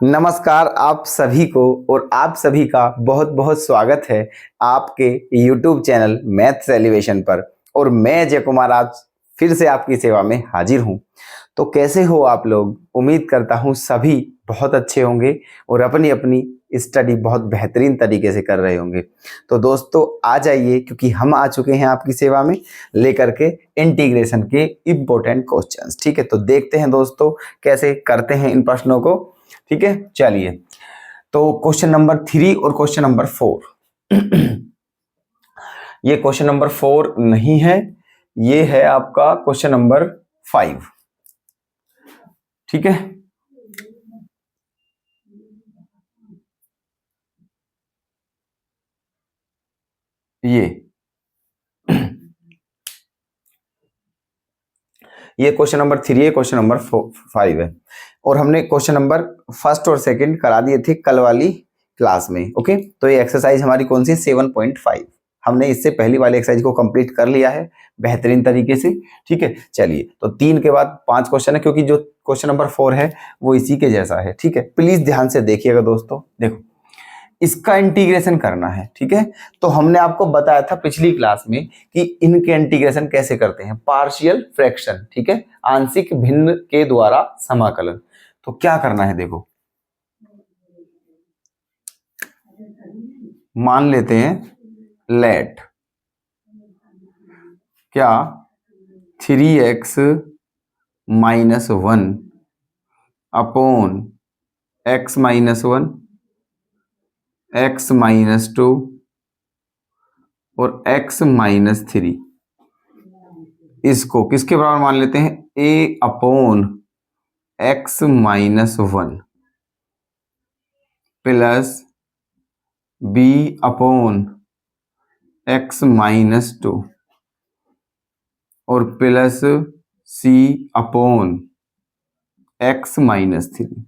नमस्कार आप सभी को और आप सभी का बहुत बहुत स्वागत है आपके YouTube चैनल मैथ्स एलिवेशन पर। और मैं अजय कुमार आज फिर से आपकी सेवा में हाजिर हूं। तो कैसे हो आप लोग? उम्मीद करता हूं सभी बहुत अच्छे होंगे और अपनी अपनी स्टडी बहुत बेहतरीन तरीके से कर रहे होंगे। तो दोस्तों आ जाइए, क्योंकि हम आ चुके हैं आपकी सेवा में लेकर के इंटीग्रेशन के इम्पोर्टेंट क्वेश्चंस। ठीक है, तो देखते हैं दोस्तों कैसे करते हैं इन प्रश्नों को। ठीक है, चलिए। तो क्वेश्चन नंबर 3 और क्वेश्चन नंबर 4 ये क्वेश्चन नंबर 4 नहीं है, ये है आपका क्वेश्चन नंबर 5। ठीक है, ये क्वेश्चन नंबर 3 है, क्वेश्चन नंबर 5 है। और हमने क्वेश्चन नंबर फर्स्ट और सेकंड करा दिए थे कल वाली क्लास में। ओके, तो ये एक्सरसाइज हमारी कौन सी? 7.5। हमने इससे पहली वाली एक्सरसाइज को कंप्लीट कर लिया है बेहतरीन तरीके से। ठीक है, चलिए। तो 3 के बाद 5 क्वेश्चन है, क्योंकि जो क्वेश्चन नंबर 4 है वो इसी के जैसा है। ठीक है, प्लीज ध्यान से देखिएगा दोस्तों। देखो, इसका इंटीग्रेशन करना है। ठीक है, तो हमने आपको बताया था पिछली क्लास में कि इनके इंटीग्रेशन कैसे करते हैं, पार्शियल फ्रैक्शन। ठीक है, आंशिक भिन्न के द्वारा समाकलन। तो क्या करना है, देखो मान लेते हैं लेट क्या 3x minus 1 upon x minus 1 x minus 2 और x माइनस 3, इसको किसके बराबर मान लेते हैं? a upon x minus 1 plus b upon x minus 2 और plus c upon x minus 3।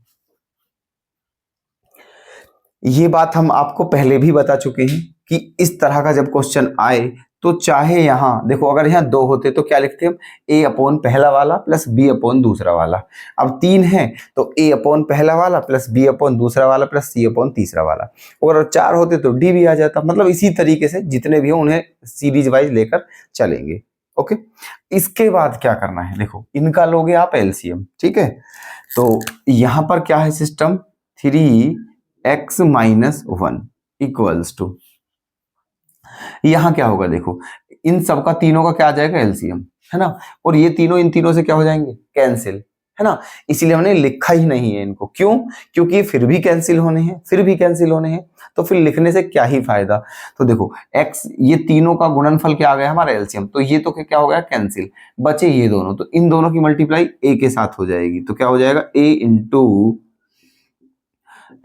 ये बात हम आपको पहले भी बता चुके हैं कि इस तरह का जब क्वेश्चन आए तो चाहे यहां देखो, अगर यहां 2 होते तो क्या लिखते हम? a अपॉन पहला वाला प्लस b अपॉन दूसरा वाला। अब 3 है तो a अपॉन पहला वाला प्लस b अपॉन दूसरा वाला प्लस c अपॉन तीसरा वाला। अगर 4 होते तो d भी आ जाता। मतलब इसी तरीके से जितने भी हो उन्हें सीरीज वाइज लेकर चलेंगे। ओके, इसके बाद क्या करना है? देखो, इनका लोगे आप एलसीएम। ठीक है, तो यहां पर क्या है system? 3x minus 1 equals to, यहां क्या होगा? देखो, इन सबका तीनों का क्या आ जाएगा? एलसीएम, है ना। और ये तीनों इन तीनों से क्या हो जाएंगे? कैंसिल, है ना। इसीलिए हमने लिखा ही नहीं है इनको। क्यों? क्योंकि ये फिर भी कैंसिल होने हैं, फिर भी कैंसिल होने हैं, तो फिर लिखने से क्या ही फायदा। तो देखो x, ये तीनों का गुणनफल क्या आ गया? हमारा एलसीएम। तो ये तो क्या हो गया? कैंसिल। बचे ये दोनों, तो इन दोनों की मल्टीप्लाई a के साथ हो जाएगी। तो क्या हो जाएगा? a into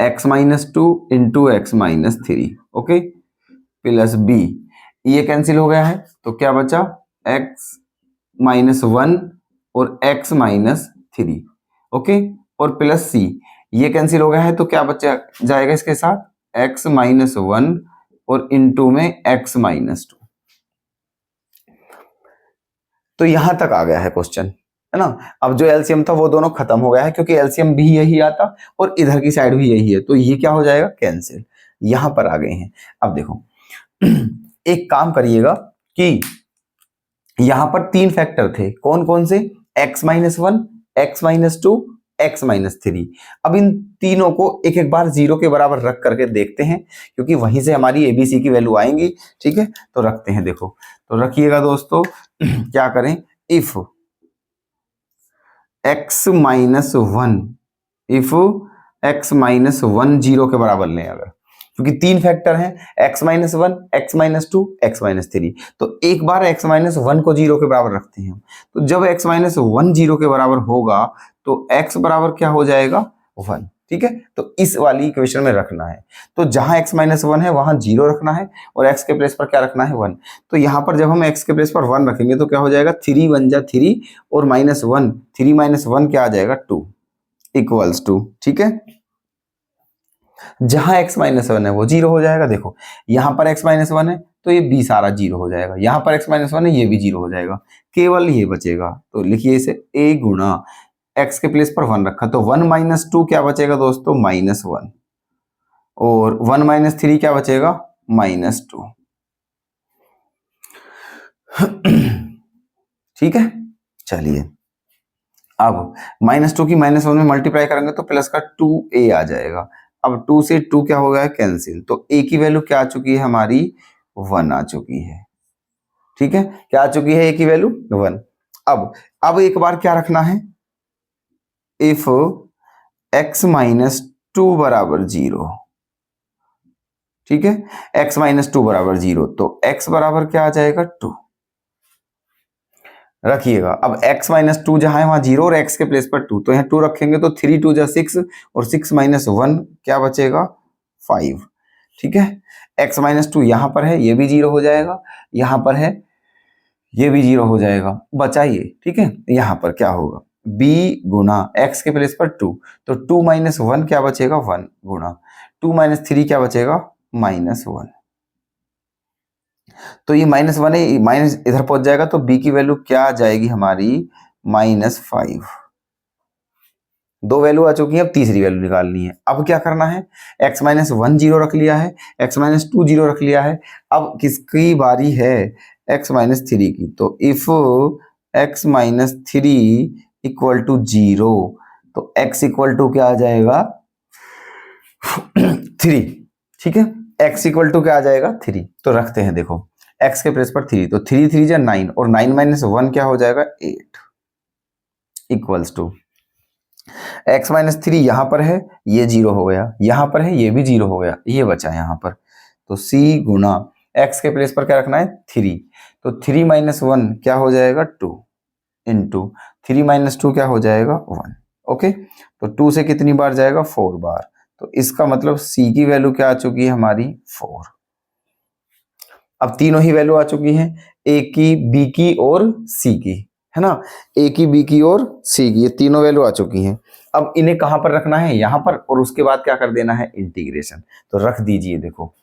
x minus 2 into x minus 3, okay, plus b। ये कैंसिल हो गया है तो क्या बचा? x माइनस 1 और x माइनस 3, ओके, और प्लस c। ये कैंसिल हो गया है तो क्या बचा जाएगा इसके साथ? x माइनस 1 और इंटू में x माइनस 2। तो यहां तक आ गया है क्वेश्चन, है ना। अब जो एलसीएम था वो दोनों खत्म हो गया है, क्योंकि एलसीएम भी यही आता और इधर की साइड भी यही है, तो ये क्या हो जाएगा? कैंसिल। यहां पर आ गए हैं। अब देखो एक काम करिएगा कि यहां पर 3 फैक्टर थे। कौन कौन से? x minus 1, x minus 2, x minus 3। अब इन तीनों को एक एक बार 0 के बराबर रख करके देखते हैं, क्योंकि वहीं से हमारी एबीसी की वैल्यू आएंगी। ठीक है, तो रखते हैं। देखो, तो रखिएगा दोस्तों। क्या करें? If x minus 1, if x minus 1 0 के बराबर लें अगर, क्योंकि 3 फैक्टर हैं, x minus 1, x minus 2, x minus 3। तो एक बार x माइनस 1 को 0 के बराबर रखते हैं। तो जब x माइनस 1 0 के बराबर होगा तो x बराबर क्या हो जाएगा? 1। ठीक है, तो इस वाली इक्वेशन में रखना है। तो जहां x माइनस 1 है वहां 0 रखना है और x के प्लेस पर क्या रखना है? 1। तो यहां पर जब हम x के प्लेस पर 1 रखेंगे तो क्या हो जाएगा? 3 1 जा 3 और माइनस 1, 3 माइनस 1 क्या आ जाएगा? 2 इक्वल्स टू। ठीक है, जहां x माइनस 1 है वो 0 हो जाएगा। देखो, यहां पर x माइनस 1 है तो ये b सारा 0 हो जाएगा। यहां पर x माइनस 1 है, ये भी 0 हो जाएगा, केवल ये बचेगा। तो लिखिए इसे a गुणा एक्स के प्लेस पर 1 रखा, तो 1 माइनस 2 क्या बचेगा दोस्तों, -1, और 1 माइनस 3 क्या बचेगा, -2। ठीक है, चलिए अब -2 की -1 में मल्टीप्लाई करेंगे तो प्लस का 2a आ जाएगा। अब 2 से 2 क्या हो गया है, कैंसिल, तो a की वैल्यू क्या आ चुकी है हमारी, 1 आ चुकी है। ठीक है, क्या आ चुकी है a की वैल्यू 1। अब एक बार क्या रखना है, इफ x माइनस 2 बराबर 0। ठीक है, x माइनस 2 बराबर 0, तो x बराबर क्या आ जाएगा, 2 रखिएगा। अब x माइनस 2 जहां है वहां 0 और x के प्लेस पर 2, तो यहाँ 2 रखेंगे तो 3 2 जा 6 और 6 माइनस 1 क्या बचेगा, 5। ठीक है, x माइनस 2 यहां पर है, ये भी 0 हो जाएगा, यहां पर है, ये भी 0 हो जाएगा, बचाइए। ठीक है, यहां पर क्या होगा, b गुना x के प्लेस पर 2, तो 2 माइनस 1 क्या बचेगा, 1 गुना 2 माइनस 3 क्या बचेगा, -1। तो ये -1 है, माइनस इधर पहुंच जाएगा, तो b की वैल्यू क्या आ जाएगी हमारी, -5। दो वैल्यू आ चुकी है, अब तीसरी वैल्यू निकालनी है। अब क्या करना है, x माइनस 1 0 रख लिया है, x माइनस 2 0 रख लिया है। अब किसकी बारी है, x माइनस 3 की, तो if x minus 3 equal to 0, तो x इक्वल टू क्या आ जाएगा, 3। ठीक है, x इक्वल टू क्या आ जाएगा, 3। तो रखते हैं, देखो x के प्लेस पर 3, तो 3 3 जा 9 और 9 माइनस 1 क्या हो जाएगा, 8 इक्वल्स टू x माइनस 3 यहां पर है, ये 0 हो गया, यहां पर है, ये भी 0 हो गया, ये बचा यहां पर, तो c गुना x के प्लेस पर क्या रखना है, 3, तो 3 माइनस 1 क्या हो जाएगा, 2 इंटू 3 माइनस 2 क्या हो जाएगा, 1। ओके, तो 2 से कितनी बार जाएगा, 4 बार, तो इसका मतलब c की वैल्यू क्या आ चुकी है हमारी, 4। अब तीनों ही वैल्यू आ चुकी हैं, a की, b की और c की, है ना, a की, b की और c की, ये तीनों वैल्यू आ चुकी हैं। अब इन्हें कहां पर रखना है, यहां पर, और उसके बाद क्या कर देना है, इंटीग्रेशन। तो रख दीजिए, देखो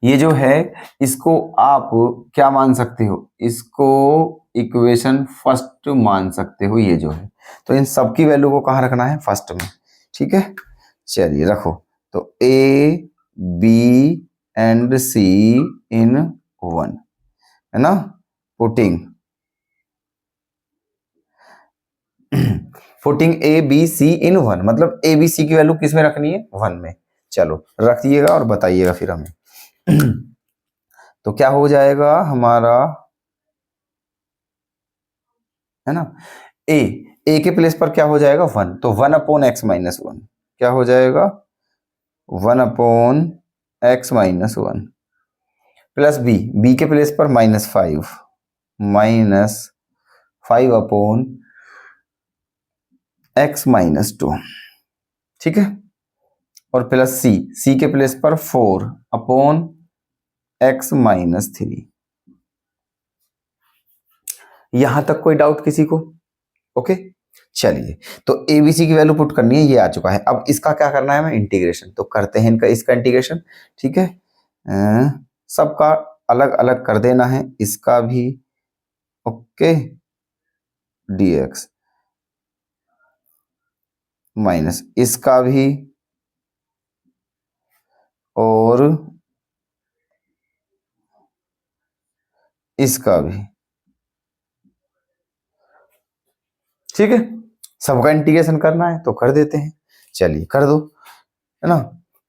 ये जो है, इसको आप क्या मान सकते हो, इसको इक्वेशन फर्स्ट मान सकते हो, ये जो है, तो इन सबकी वैल्यू को कहां रखना है, फर्स्ट में। ठीक है, चलिए रखो, तो a b and c in 1, है ना, putting putting A B C in 1, मतलब ए बी सी की वैल्यू किस में रखनी है, 1 में। चलो रखिएगा और बताइएगा फिर हमें तो क्या हो जाएगा हमारा, है ना, ए के प्लेस पर क्या हो जाएगा, 1, तो 1 अपॉन एक्स माइनस 1 क्या हो जाएगा, 1 upon x minus 1 plus b के प्लेस पर -5 -5 अपॉन एक्स माइनस 2। ठीक है, और प्लस सी के प्लेस पर 4 अपॉन एक्स माइनस 3। यहां तक कोई डाउट किसी को, ओके। चलिए, तो एबीसी की वैल्यू पुट करनी है, ये आ चुका है। अब इसका क्या करना है, हमें इंटीग्रेशन, तो करते हैं इनका, इसका इंटीग्रेशन। ठीक है, सबका अलग अलग कर देना है, इसका भी, ओके, dx माइनस इसका भी, और इसका भी। ठीक है, सबका इंटीग्रेशन करना है तो कर देते हैं, चलिए कर दो, है ना।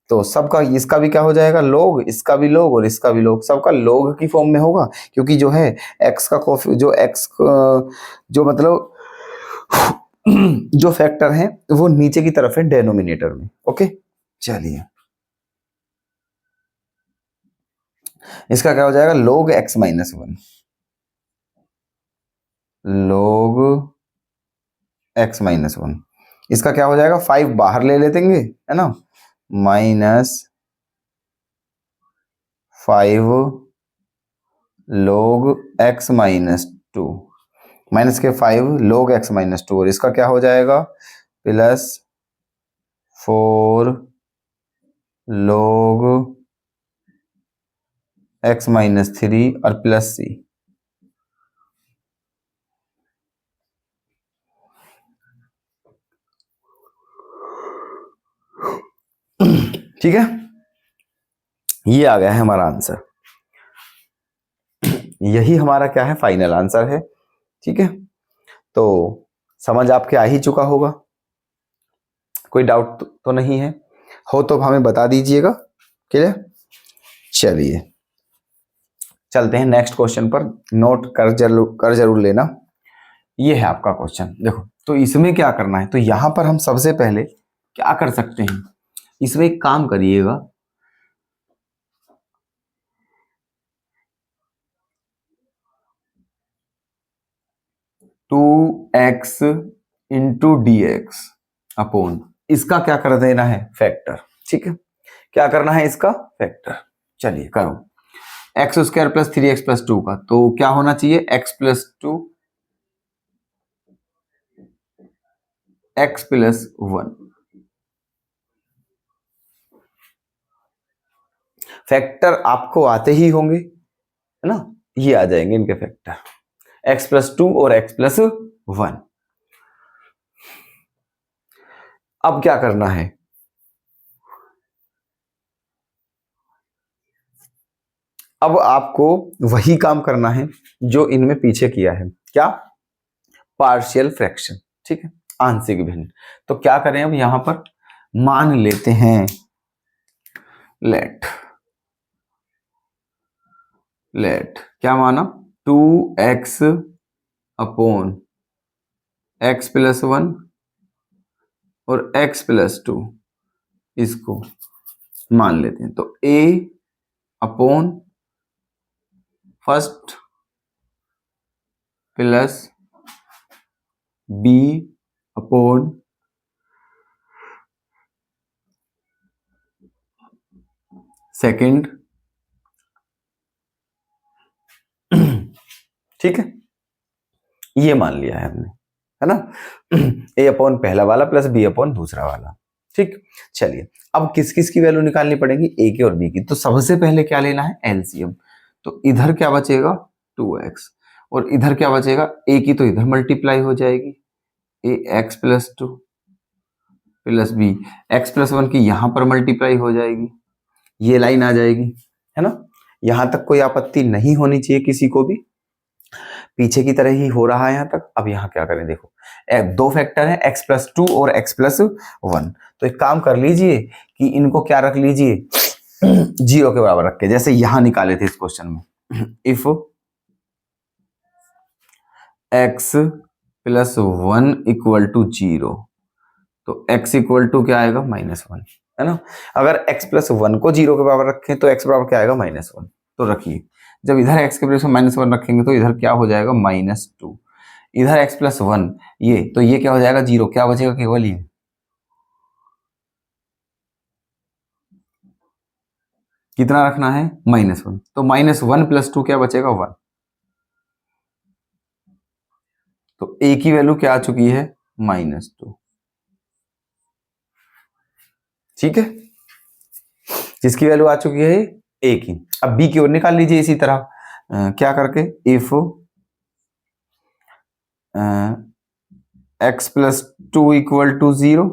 तो सबका, इसका भी क्या हो जाएगा, लोग, इसका भी लोग और इसका भी लोग, सबका लोग की फॉर्म में होगा, क्योंकि जो है x का जो x जो मतलब जो फैक्टर है वो नीचे की तरफ है डेनोमिनेटर में। ओके, चलिए इसका क्या हो जाएगा, लोग x माइनस 1, लोग x माइनस 1, इसका क्या हो जाएगा, 5 बाहर ले लेते हैं, है ना, -5 लोग x माइनस 2, माइनस के 5 लोग x माइनस 2, और इसका क्या हो जाएगा, +4 लोग x माइनस 3 और प्लस c। ठीक है, ये आ गया है हमारा आंसर। यही हमारा क्या है, फाइनल आंसर है। ठीक है, तो समझ आपके आ ही चुका होगा, कोई डाउट तो नहीं है, हो तो हमें बता दीजिएगा। क्लियर, चलिए चलते हैं नेक्स्ट क्वेश्चन पर, नोट कर जरूर लेना। ये है आपका क्वेश्चन, देखो तो इसमें क्या करना है, तो यहां पर हम सबसे पहले क्या कर सकते हैं, इसमें एक काम करिएगा, 2x into D x upon, इसका क्या कर देना है, फैक्टर। ठीक है, क्या करना है इसका, फैक्टर। चलिए करो, x square plus 3x plus 2 का, तो क्या होना चाहिए, x plus 2 x plus 1। Factor आपको आते ही होंगे, है ना, ये आ जाएंगे इनके फैक्टर, x प्लस 2 और x प्लस 1। अब क्या करना है, अब आपको वही काम करना है जो इनमें पीछे किया है, क्या, पार्शियल फ्रैक्शन। ठीक है, आंशिक भिन्न। तो क्या करें, अब यहां पर मान लेते हैं, लेट क्या माना, 2x अपॉन x प्लस 1 और x प्लस 2, इसको मान लेते हैं। तो a upon first plus b upon second. ठीक है, ये मान लिया है हमने, है ना, a अपॉन पहला वाला प्लस b अपॉन दूसरा वाला। ठीक, चलिए अब किस किस की वैल्यू निकालनी पड़ेगी, a की और b की। तो सबसे पहले क्या लेना है, एलसीएम। तो इधर क्या बचेगा, 2x, और इधर क्या बचेगा, a की तो इधर मल्टीप्लाई हो जाएगी, a x plus 2 plus b x plus 1 की यहां पर मल्टीप्लाई हो जाएगी, ये लाइन आ जाएगी, है ना। यहां तक कोई आपत्ति नहीं होनी चाहिए किसी को भी, पीछे की तरह ही हो रहा है यहां तक। अब यहां क्या करें, देखो दो फैक्टर है, x प्लस 2 और x प्लस 1। तो एक काम कर लीजिए कि इनको क्या रख लीजिए, 0 के बराबर रख के, जैसे यहां निकाले थे इस क्वेश्चन में, if x plus 1 equal to 0, तो x इक्वल टू क्या आएगा, -1, है ना। अगर x प्लस 1 को 0 के बराबर रखें तो x बराबर क्या आएगा, -1। तो रखिए, जब इधर x के प्लेस में -1 रखेंगे तो इधर क्या हो जाएगा, -2। इधर x प्लस 1, ये तो ये क्या हो जाएगा, 0, क्या बचेगा, केवल ये। कितना रखना है, -1, तो -1 प्लस 2 क्या बचेगा, 1। तो a की वैल्यू क्या आ चुकी है, -2। ठीक है, जिसकी वैल्यू आ चुकी है a की। अब b की ओर निकाल लीजिए इसी तरह, क्या करके, if x plus 2 equal to 0,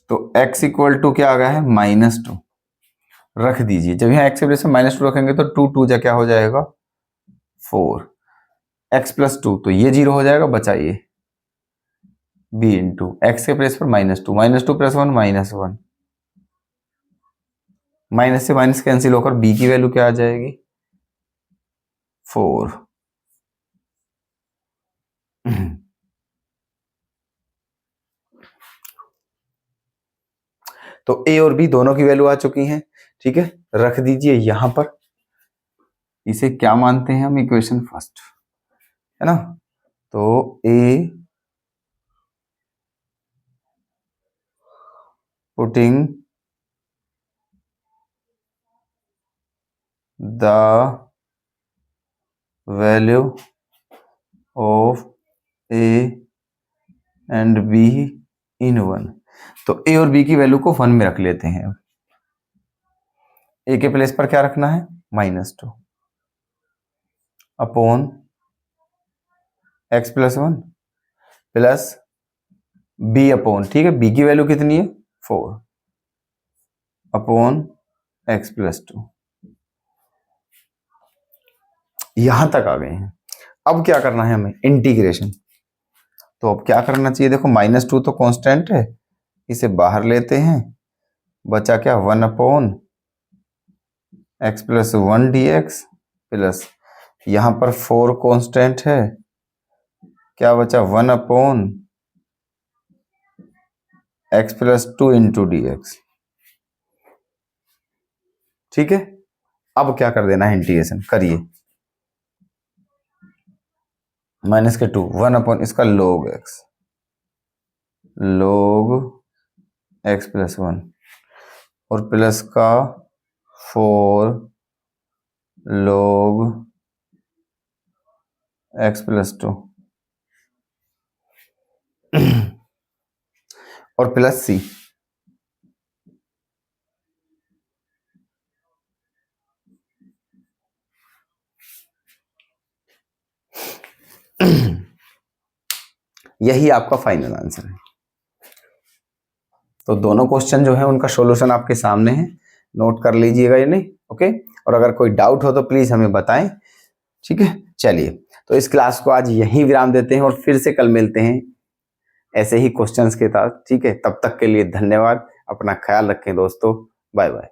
तो x इक्वल टू क्या आ गया है, -2 रख दीजिए। जब यहाँ x के प्लेस में -2 रखेंगे तो 2 2 जा क्या हो जाएगा, 4, x प्लस 2, तो ये 0 हो जाएगा, बचाइए b इंटू एक्स के प्लेस पर -2, -2 प्लस 1 -1, माइनस से माइनस कैंसिल होकर b की वैल्यू क्या आ जाएगी, 4। तो a और b दोनों की वैल्यू आ चुकी हैं। ठीक है, रख दीजिए यहां पर, इसे क्या मानते हैं हम, इक्वेशन फर्स्ट, है ना। तो a putting the value of a and b इन 1, तो a और b की वैल्यू को 1 में रख लेते हैं। a के प्लेस पर क्या रखना है, -2 upon x plus 1 plus b upon, ठीक है, b की वैल्यू कितनी है, 4, अपॉन x प्लस 2। यहां तक आ गए हैं। अब क्या करना है हमें, इंटीग्रेशन। तो अब क्या करना चाहिए, देखो -2 तो कांस्टेंट है, इसे बाहर लेते हैं, बचा क्या 1 upon x plus 1 dx plus यहां पर 4 कांस्टेंट है, क्या बचा 1 upon x plus 2 into dx। ठीक है, अब क्या कर देना है, इंटीग्रेशन करिए। -2 1 अपॉन इसका log x प्लस 1 और प्लस का 4 log x प्लस 2 और प्लस c। यही आपका फाइनल आंसर है। तो दोनों क्वेश्चन जो है उनका सॉल्यूशन आपके सामने है, नोट कर लीजिएगा ये नहीं, ओके। और अगर कोई डाउट हो तो प्लीज हमें बताएं, ठीक है। चलिए, तो इस क्लास को आज यहीं विराम देते हैं और फिर से कल मिलते हैं ऐसे ही क्वेश्चंस के साथ, ठीक है। तब तक के लिए धन्यवाद, अपना ख्याल रखें दोस्तों, बाय बाय।